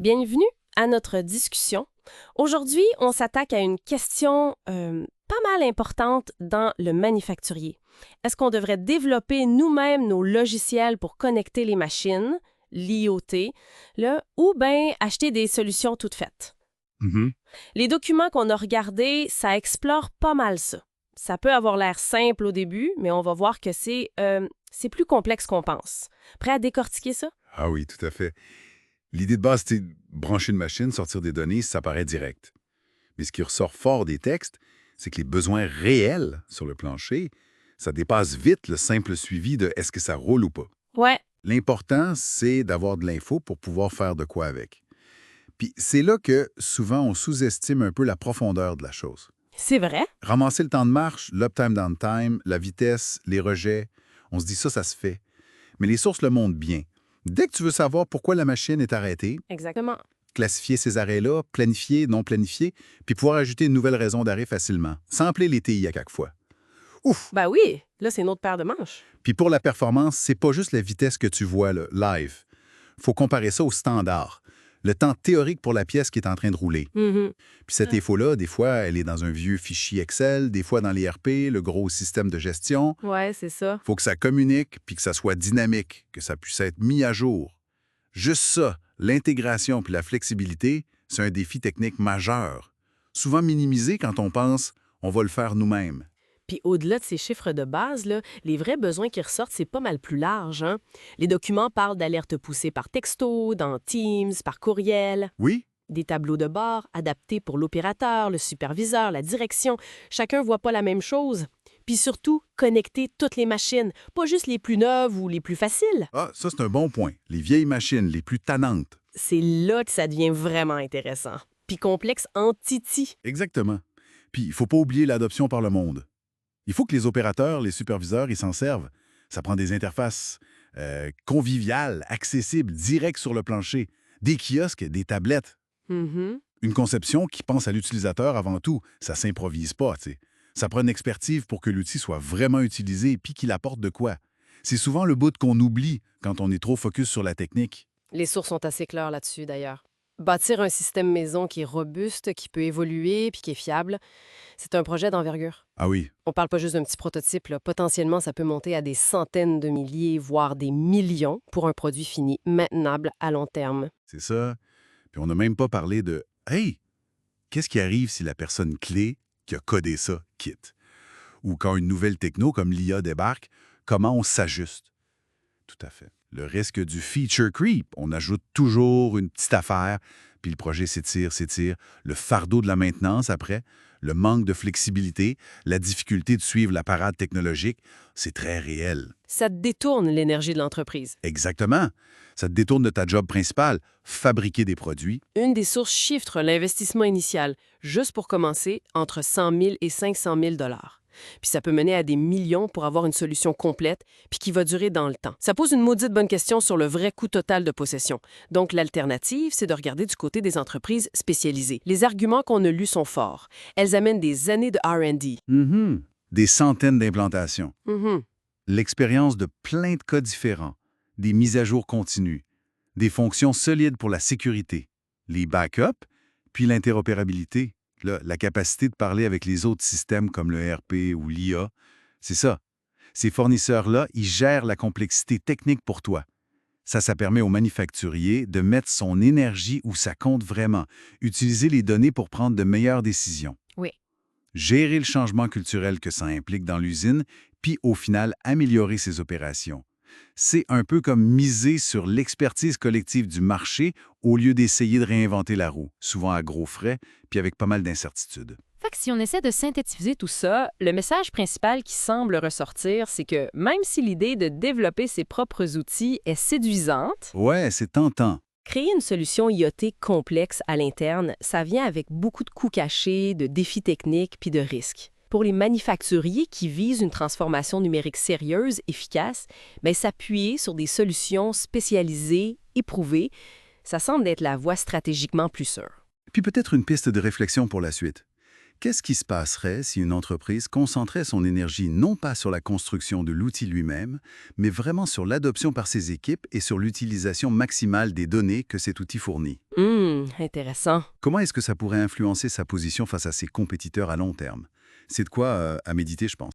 Bienvenue à notre discussion. Aujourd'hui, on s'attaque à une question pas mal importante dans le manufacturier. Est-ce qu'on devrait développer nous-mêmes nos logiciels pour connecter les machines, l'IoT, là, ou bien acheter des solutions toutes faites? Mhm. Les documents qu'on a regardés, ça explore pas mal ça. Ça peut avoir l'air simple au début, mais on va voir que c'est plus complexe qu'on pense. Prêt à décortiquer ça? Ah oui, tout à fait. L'idée de base, c'est brancher une machine, sortir des données, ça paraît direct. Mais ce qui ressort fort des textes, c'est que les besoins réels sur le plancher, ça dépasse vite le simple suivi de est-ce que ça roule ou pas. Ouais, L'important, c'est d'avoir de l'info pour pouvoir faire de quoi avec. Puis c'est là que souvent on sous-estime un peu la profondeur de la chose. c'est vrai. Ramasser le temps de marche, l'uptime downtime, la vitesse, les rejets, on se dit ça se fait. Mais les sources le montrent bien. Dès que tu veux savoir pourquoi la machine est arrêtée, Exactement. classifier ces arrêts-là, planifier, non planifier, puis pouvoir ajouter une nouvelle raison d'arrêt facilement, sans appeler les TI à chaque fois. Ouf! Ben oui, là, c'est une autre paire de manches. Puis pour la performance, c'est pas juste la vitesse que tu vois là, live. Faut comparer ça au standard. Le temps théorique pour la pièce qui est en train de rouler. Mhm. Puis cette info-là, des fois, elle est dans un vieux fichier Excel, des fois dans l'ERP, le gros système de gestion. Ouais, c'est ça. Faut que ça communique, puis que ça soit dynamique, que ça puisse être mis à jour. Juste ça, l'intégration puis la flexibilité, c'est un défi technique majeur. Souvent minimisé quand on pense on va le faire nous-mêmes. Puis au-delà de ces chiffres de base, là, les vrais besoins qui ressortent, c'est pas mal plus large, hein? Les documents parlent d'alertes poussées par texto, dans Teams, par courriel, Oui? des tableaux de bord adaptés pour l'opérateur, le superviseur, la direction. Chacun voit pas la même chose. Puis surtout, connecter toutes les machines, pas juste les plus neuves ou les plus faciles. Ah, ça c'est un bon point. Les vieilles machines, les plus tannantes. C'est là que ça devient vraiment intéressant. Puis complexe en titi. Exactement. Puis il faut pas oublier l'adoption par le monde. Il faut que les opérateurs, les superviseurs, ils s'en servent. Ça prend des interfaces conviviales, accessibles, directes sur le plancher, des kiosques, des tablettes. Mhm. Une conception qui pense à l'utilisateur avant tout. Ça s'improvise pas, tu sais. Ça prend une expertise pour que l'outil soit vraiment utilisé et qu'il apporte de quoi. C'est souvent le bout qu'on oublie quand on est trop focus sur la technique. Les sources sont assez claires là-dessus, d'ailleurs. Bâtir un système maison qui est robuste, qui peut évoluer puis qui est fiable, c'est un projet d'envergure. Ah oui, On parle pas juste d'un petit prototype, là. Potentiellement, ça peut monter à des centaines de milliers, voire des millions pour un produit fini, maintenable à long terme. c'est ça. Puis on n'a même pas parlé de Hey, qu'est-ce qui arrive si la personne clé qui a codé ça quitte? Ou quand une nouvelle techno comme l'IA débarque, comment on s'ajuste? Tout à fait. Le risque du feature creep, on ajoute toujours une petite affaire, puis le projet s'étire, le fardeau de la maintenance après, le manque de flexibilité, la difficulté de suivre la parade technologique, c'est très réel. Ça détourne l'énergie de l'entreprise. Exactement. Ça te détourne de ta job principale, fabriquer des produits. Une des sources chiffre l'investissement initial, juste pour commencer, entre 100 000 et 500 000 Puis ça peut mener à des millions pour avoir une solution complète, puis qui va durer dans le temps. Ça pose une maudite bonne question sur le vrai coût total de possession. Donc l'alternative, c'est de regarder du côté des entreprises spécialisées. Les arguments qu'on a lus sont forts. Elles amènent des années de R&D. Mhm. Des centaines d'implantations. Mhm. L'expérience de plein de cas différents, des mises à jour continues, des fonctions solides pour la sécurité, les backups, puis l'interopérabilité, la capacité de parler avec les autres systèmes comme le ERP ou l'IA. C'est ça. Ces fournisseurs-là, ils gèrent la complexité technique pour toi. Ça permet au manufacturier de mettre son énergie où ça compte vraiment, utiliser les données pour prendre de meilleures décisions. Oui. Gérer le changement culturel que ça implique dans l'usine, puis au final améliorer ses opérations. C'est un peu comme miser sur l'expertise collective du marché au lieu d'essayer de réinventer la roue, souvent à gros frais, puis avec pas mal d'incertitudes. Fait que si on essaie de synthétiser tout ça, le message principal qui semble ressortir, c'est que même si l'idée de développer ses propres outils est séduisante, Ouais, c'est tentant. Créer une solution IoT complexe à l'interne, ça vient avec beaucoup de coûts cachés, de défis techniques puis de risques. Pour les manufacturiers qui visent une transformation numérique sérieuse, efficace, bien, s'appuyer sur des solutions spécialisées, éprouvées, ça semble être la voie stratégiquement plus sûre. Puis peut-être une piste de réflexion pour la suite. Qu'est-ce qui se passerait si une entreprise concentrait son énergie non pas sur la construction de l'outil lui-même, mais vraiment sur l'adoption par ses équipes et sur l'utilisation maximale des données que cet outil fournit? Intéressant. Comment est-ce que ça pourrait influencer sa position face à ses compétiteurs à long terme? C'est de quoi à méditer, je pense.